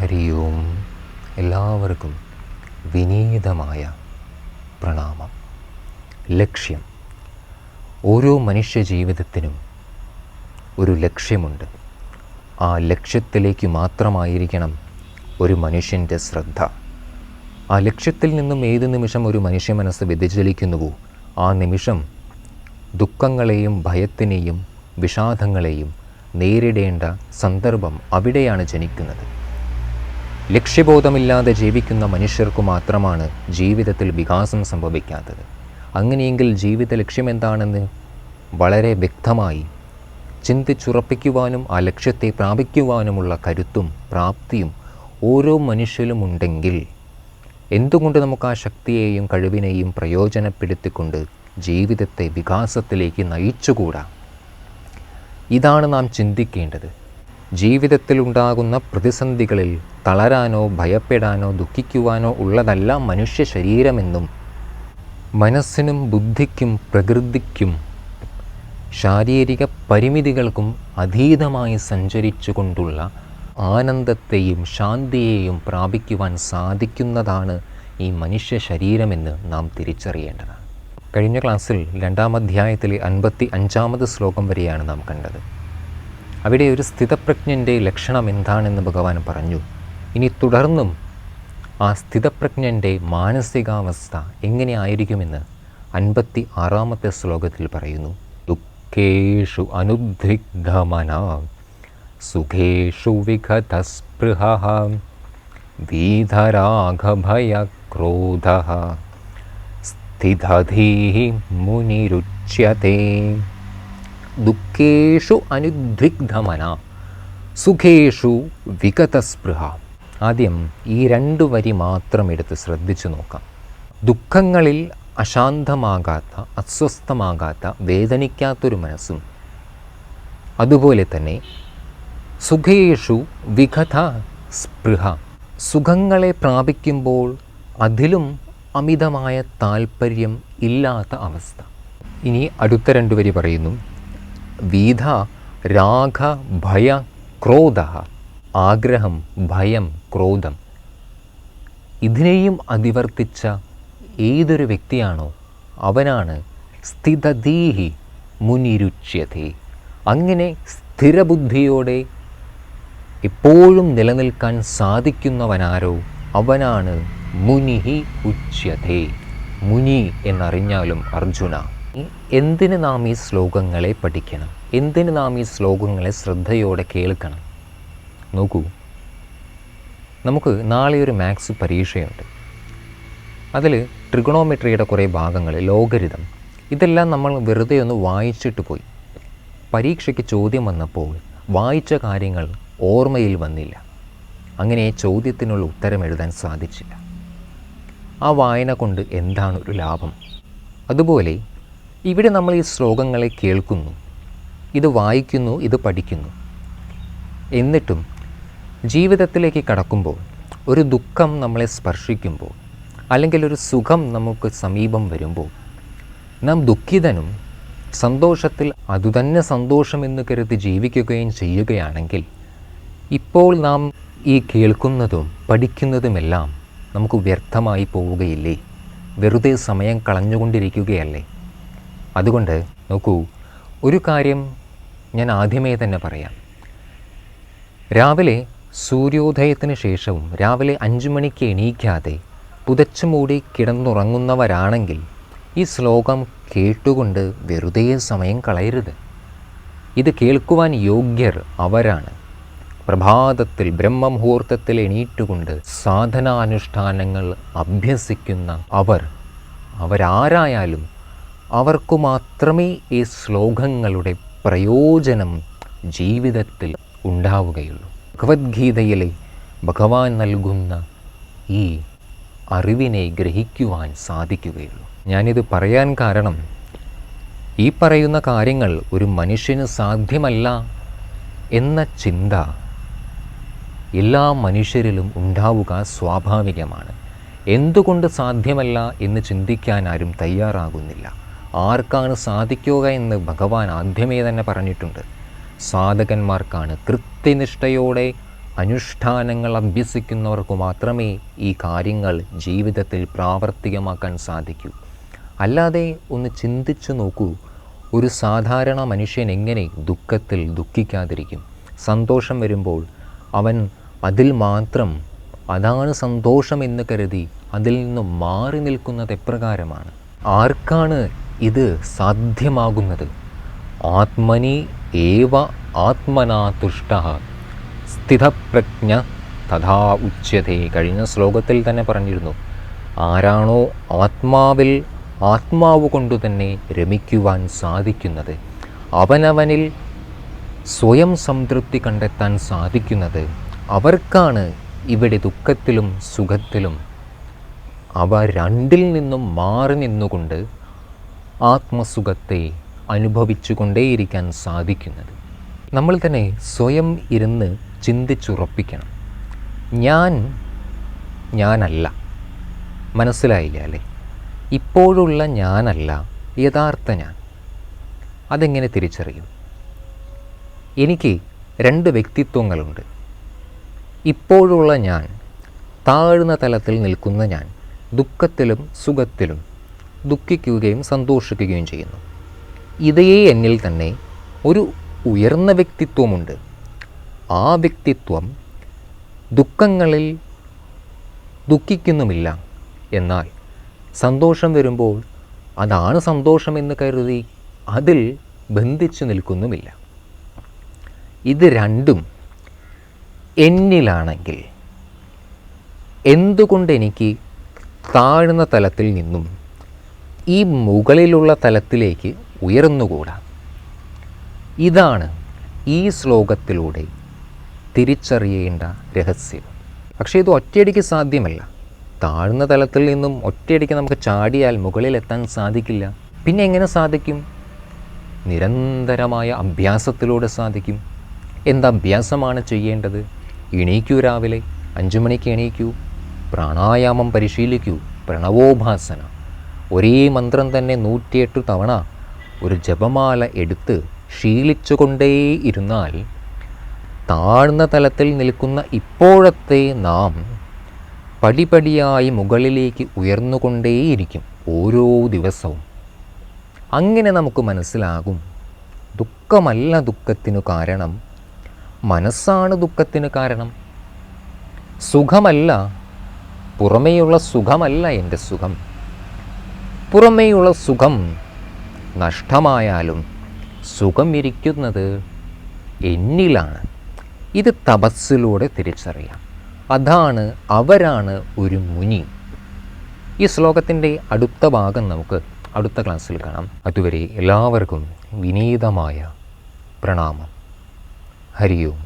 ഹരി ഓം. എല്ലാവർക്കും വിനീതമായ പ്രണാമം. ലക്ഷ്യം. ഓരോ മനുഷ്യ ജീവിതത്തിനും ഒരു ലക്ഷ്യമുണ്ട്. ആ ലക്ഷ്യത്തിലേക്ക് മാത്രമായിരിക്കണം ഒരു മനുഷ്യൻ്റെ ശ്രദ്ധ. ആ ലക്ഷ്യത്തിൽ നിന്നും ഏത് നിമിഷം ഒരു മനുഷ്യ മനസ്സ് വ്യതിചലിക്കുന്നുവോ ആ നിമിഷം ദുഃഖങ്ങളെയും ഭയത്തിനെയും വിഷാദങ്ങളെയും നേരിടേണ്ട സന്ദർഭം അവിടെയാണ് ജനിക്കുന്നത്. ലക്ഷ്യബോധമില്ലാതെ ജീവിക്കുന്ന മനുഷ്യർക്കു മാത്രമാണ് ജീവിതത്തിൽ വികാസം സംഭവിക്കാത്തത്. അങ്ങനെയെങ്കിൽ ജീവിത ലക്ഷ്യമെന്താണെന്ന് വളരെ വ്യക്തമായി ചിന്തിച്ചുറപ്പിക്കുവാനും ആ ലക്ഷ്യത്തെ പ്രാപിക്കുവാനുമുള്ള കരുത്തും പ്രാപ്തിയും ഓരോ മനുഷ്യനും ഉണ്ടെങ്കിൽ എന്തുകൊണ്ട് നമുക്ക് ആ ശക്തിയെയും കഴിവിനെയും പ്രയോജനപ്പെടുത്തിക്കൊണ്ട് ജീവിതത്തെ വികാസത്തിലേക്ക് നയിച്ചുകൂടാ? ഇതാണ് നാം ചിന്തിക്കേണ്ടത്. ജീവിതത്തിലുണ്ടാകുന്ന പ്രതിസന്ധികളിൽ തളരാനോ ഭയപ്പെടാനോ ദുഃഖിക്കുവാനോ ഉള്ളതല്ല മനുഷ്യ ശരീരമെന്നും മനസ്സിനും ബുദ്ധിക്കും പ്രകൃതിക്കും ശാരീരിക പരിമിതികൾക്കും അതീതമായി സഞ്ചരിച്ചുകൊണ്ടുള്ള ആനന്ദത്തെയും ശാന്തിയെയും പ്രാപിക്കുവാൻ സാധിക്കുന്നതാണ് ഈ മനുഷ്യ ശരീരമെന്ന് നാം തിരിച്ചറിയേണ്ടതാണ്. കഴിഞ്ഞ ക്ലാസ്സിൽ 2-ാം അധ്യായത്തിലെ 55-ാമത് ശ്ലോകം വരെയാണ് നാം കണ്ടത്. അവിടെ ഒരു സ്ഥിതപ്രജ്ഞൻ്റെ ലക്ഷണം എന്താണെന്ന് ഭഗവാൻ പറഞ്ഞു. ഇനി തുടർന്നും ആ സ്ഥിതപ്രജ്ഞൻ്റെ മാനസികാവസ്ഥ എങ്ങനെയായിരിക്കുമെന്ന് 56-ാമത്തെ ശ്ലോകത്തിൽ പറയുന്നു. ദുഃഖേഷു അനുദ്വിഗ്ധമനാ സുഖേഷു വിഗതസ്പൃഹഃ വീതരാഗഭയക്രോധഃ സ്ഥിതധീഃ മുനിരുച്യതേ. ദുഃഖേഷു അനുദ്വിഗ്ധമന സുഖേഷു വിഗതസ്പൃഹ. ആദ്യം ഈ 2 വരി മാത്രം എടുത്ത് ശ്രദ്ധിച്ചു നോക്കാം. ദുഃഖങ്ങളിൽ അശാന്തമാകാത്ത, അസ്വസ്ഥമാകാത്ത, വേദനിക്കാത്തൊരു മനസ്സും അതുപോലെ തന്നെ സുഖേഷു വിഗത സ്പൃഹ, സുഖങ്ങളെ പ്രാപിക്കുമ്പോൾ അതിലും അമിതമായ താല്പര്യം ഇല്ലാത്ത അവസ്ഥ. ഇനി അടുത്ത 2 വരി പറയുന്നു. വീത രാഗ ഭയ ക്രോധ, ആഗ്രഹം, ഭയം, ക്രോധം ഇതിനെയും അതിവർത്തിച്ച ഏതൊരു വ്യക്തിയാണോ അവനാണ് സ്ഥിതധീഹി മുനിരുച്യതേ. അങ്ങനെ സ്ഥിരബുദ്ധിയോടെ എപ്പോഴും നിലനിൽക്കാൻ സാധിക്കുന്നവനാരോ അവനാണ് മുനിഹി ഉച്യതേ. മുനി എന്നറിഞ്ഞാലും അർജുന. എന്തിന് നാം ഈ ശ്ലോകങ്ങളെ പഠിക്കണം? എന്തിന് നാം ഈ ശ്ലോകങ്ങളെ ശ്രദ്ധയോടെ കേൾക്കണം? നോക്കൂ, നമുക്ക് നാളെ ഒരു മാത്സ് പരീക്ഷയുണ്ട്. അതിൽ ട്രിഗണോമെട്രിയുടെ കുറേ ഭാഗങ്ങൾ, ലോഗരിതം, ഇതെല്ലാം നമ്മൾ വെറുതെ ഒന്ന് വായിച്ചിട്ട് പോയി. പരീക്ഷയ്ക്ക് ചോദ്യം വന്നപ്പോൾ വായിച്ച കാര്യങ്ങൾ ഓർമ്മയിൽ വന്നില്ല. അങ്ങനെ ചോദ്യത്തിനുള്ള ഉത്തരം എഴുതാൻ സാധിച്ചില്ല. ആ വായന കൊണ്ട് എന്താണ് ഒരു ലാഭം? അതുപോലെ ഇവിടെ നമ്മൾ ഈ ശ്ലോകങ്ങളെ കേൾക്കുന്നു, ഇത് വായിക്കുന്നു, ഇത് പഠിക്കുന്നു. എന്നിട്ടും ജീവിതത്തിലേക്ക് കടക്കുമ്പോൾ ഒരു ദുഃഖം നമ്മളെ സ്പർശിക്കുമ്പോൾ അല്ലെങ്കിൽ ഒരു സുഖം നമുക്ക് സമീപം വരുമ്പോൾ നാം ദുഃഖിതനും സന്തോഷത്തിൽ അതുതന്നെ സന്തോഷമെന്ന് കരുതി ജീവിക്കുകയും ചെയ്യുകയാണെങ്കിൽ ഇപ്പോൾ നാം ഈ കേൾക്കുന്നതും പഠിക്കുന്നതുമെല്ലാം നമുക്ക് വ്യർത്ഥമായി പോവുകയില്ലേ? വെറുതെ സമയം കളഞ്ഞുകൊണ്ടിരിക്കുകയല്ലേ? അതുകൊണ്ട് നോക്കൂ, ഒരു കാര്യം ഞാൻ ആദ്യമേ തന്നെ പറയാം. രാവിലെ സൂര്യോദയത്തിന് ശേഷവും രാവിലെ 5 മണിക്ക് എണീക്കാതെ പുതച്ചു മൂടി കിടന്നുറങ്ങുന്നവരാണെങ്കിൽ ഈ ശ്ലോകം കേട്ടുകൊണ്ട് വെറുതെ സമയം കളയരുത്. ഇത് കേൾക്കുവാൻ യോഗ്യർ അവരാണ്. പ്രഭാതത്തിൽ ബ്രഹ്മമുഹൂർത്തത്തിൽ എണീറ്റുകൊണ്ട് സാധനാനുഷ്ഠാനങ്ങൾ അഭ്യസിക്കുന്ന അവരാരായാലും അവർക്കു മാത്രമേ ഈ ശ്ലോകങ്ങളുടെ പ്രയോജനം ജീവിതത്തിൽ ഉണ്ടാവുകയുള്ളൂ. ഭഗവത്ഗീതയിലെ ഭഗവാൻ നൽകുന്ന ഈ അറിവിനെ ഗ്രഹിക്കുവാൻ സാധിക്കുകയുള്ളൂ. ഞാനിത് പറയാൻ കാരണം ഈ പറയുന്ന കാര്യങ്ങൾ ഒരു മനുഷ്യന് സാധ്യമല്ല എന്ന ചിന്ത എല്ലാ മനുഷ്യരിലും ഉണ്ടാവുക സ്വാഭാവികമാണ്. എന്തുകൊണ്ട് സാധ്യമല്ല എന്ന് ചിന്തിക്കാൻ ആരും തയ്യാറാകുന്നില്ല. ആർക്കാണ് സാധിക്കുക എന്ന് ഭഗവാൻ ആദ്യമേ തന്നെ പറഞ്ഞിട്ടുണ്ട്. സാധകന്മാർക്കാണ്, കൃത്യനിഷ്ഠയോടെ അനുഷ്ഠാനങ്ങൾ അഭ്യസിക്കുന്നവർക്ക് മാത്രമേ ഈ കാര്യങ്ങൾ ജീവിതത്തിൽ പ്രാവർത്തികമാക്കാൻ സാധിക്കൂ. അല്ലാതെ ഒന്ന് ചിന്തിച്ചു നോക്കൂ, ഒരു സാധാരണ മനുഷ്യൻ എങ്ങനെ ദുഃഖത്തിൽ ദുഃഖിക്കാതിരിക്കും? സന്തോഷം വരുമ്പോൾ അവൻ അതിൽ മാത്രം, അതാണ് സന്തോഷമെന്ന് കരുതി അതിൽ നിന്നും മാറി നിൽക്കുന്നത് എപ്രകാരമാണ്? ആർക്കാണ് ഇത് സാധ്യമാകുന്നത്? ആത്മനി ഏവ ആത്മനാ തുഷ്ടഃ സ്ഥിതപ്രജ്ഞ തഥാ ഉച്യതേ. കഴിഞ്ഞ ശ്ലോകത്തിൽ തന്നെ പറഞ്ഞിരുന്നു, ആരാണോ ആത്മാവിൽ ആത്മാവ് കൊണ്ടു തന്നെ രമിക്കുവാൻ സാധിക്കുന്നത്, അവനവനിൽ സ്വയം സംതൃപ്തി കണ്ടെത്താൻ സാധിക്കുന്നത്, അവർക്കാണ് ഇവിടെ ദുഃഖത്തിലും സുഖത്തിലും അവ രണ്ടിൽ നിന്നും മാറി നിന്നുകൊണ്ട് ആത്മസുഖത്തെ അനുഭവിച്ചു കൊണ്ടേയിരിക്കാൻ സാധിക്കുന്നത്. നമ്മൾ തന്നെ സ്വയം ഇരുന്ന് ചിന്തിച്ചുറപ്പിക്കണം, ഞാനല്ല. മനസ്സിലായില്ല അല്ലേ? ഇപ്പോഴുള്ള ഞാനല്ല യഥാർത്ഥ ഞാൻ. അതെങ്ങനെ തിരിച്ചറിയും? എനിക്ക് 2 വ്യക്തിത്വങ്ങളുണ്ട്. ഇപ്പോഴുള്ള ഞാൻ, താഴ്ന്ന തലത്തിൽ നിൽക്കുന്ന ഞാൻ, ദുഃഖത്തിലും സുഖത്തിലും ദുഃഖിക്കുകയും സന്തോഷിക്കുകയും ചെയ്യുന്നു. ഇതേ എന്നിൽ തന്നെ ഒരു ഉയർന്ന വ്യക്തിത്വമുണ്ട്. ആ വ്യക്തിത്വം ദുഃഖങ്ങളിൽ ദുഃഖിക്കുന്നുമില്ല, എന്നാൽ സന്തോഷം വരുമ്പോൾ അതാണ് സന്തോഷമെന്ന് കരുതി അതിൽ ബന്ധിച്ചു നിൽക്കുന്നുമില്ല. ഇത് രണ്ടും എന്നിലാണെങ്കിൽ എന്തുകൊണ്ടെനിക്ക് താഴ്ന്ന തലത്തിൽ നിന്നും ഈ മുകളിലുള്ള തലത്തിലേക്ക് ഉയർന്നുകൂടാ? ഇതാണ് ഈ ശ്ലോകത്തിലൂടെ തിരിച്ചറിയേണ്ട രഹസ്യം. പക്ഷേ ഇത് ഒറ്റയടിക്ക് സാധ്യമല്ല. താഴ്ന്ന തലത്തിൽ നിന്നും ഒറ്റയടിക്ക് നമുക്ക് ചാടിയാൽ മുകളിലെത്താൻ സാധിക്കില്ല. പിന്നെ എങ്ങനെ സാധിക്കും? നിരന്തരമായ അഭ്യാസത്തിലൂടെ സാധിക്കും. എന്തഭ്യാസമാണ് ചെയ്യേണ്ടത്? എണീക്കൂ, രാവിലെ 5 മണിക്ക് എണീക്കൂ, പ്രാണായാമം പരിശീലിക്കൂ, പ്രണവോപാസന, ഒരേ മന്ത്രം തന്നെ 108 തവണ ഒരു ജപമാല എടുത്ത് ശീലിച്ചുകൊണ്ടേയിരുന്നാൽ താഴ്ന്ന തലത്തിൽ നിൽക്കുന്ന ഇപ്പോഴത്തെ നാം പടിപടിയായി മുകളിലേക്ക് ഉയർന്നുകൊണ്ടേയിരിക്കും ഓരോ ദിവസവും. അങ്ങനെ നമുക്ക് മനസ്സിലാകും, ദുഃഖമല്ല ദുഃഖത്തിനു കാരണം, മനസ്സാണ് ദുഃഖത്തിന് കാരണം. സുഖമല്ല, പുറമേയുള്ള സുഖമല്ല എൻ്റെ സുഖം. പുറമേയുള്ള സുഖം നഷ്ടമായാലും സുഖം ഇരിക്കുന്നത് എന്നിലാണ്. ഇത് തപസ്സിലൂടെ തിരിച്ചറിയാം. അവരാണ് ഒരു മുനി. ഈ ശ്ലോകത്തിൻ്റെ അടുത്ത ഭാഗം നമുക്ക് അടുത്ത ക്ലാസ്സിൽ കാണാം. അതുവരെ എല്ലാവർക്കും വിനീതമായ പ്രണാമം. ഹരി ഓം.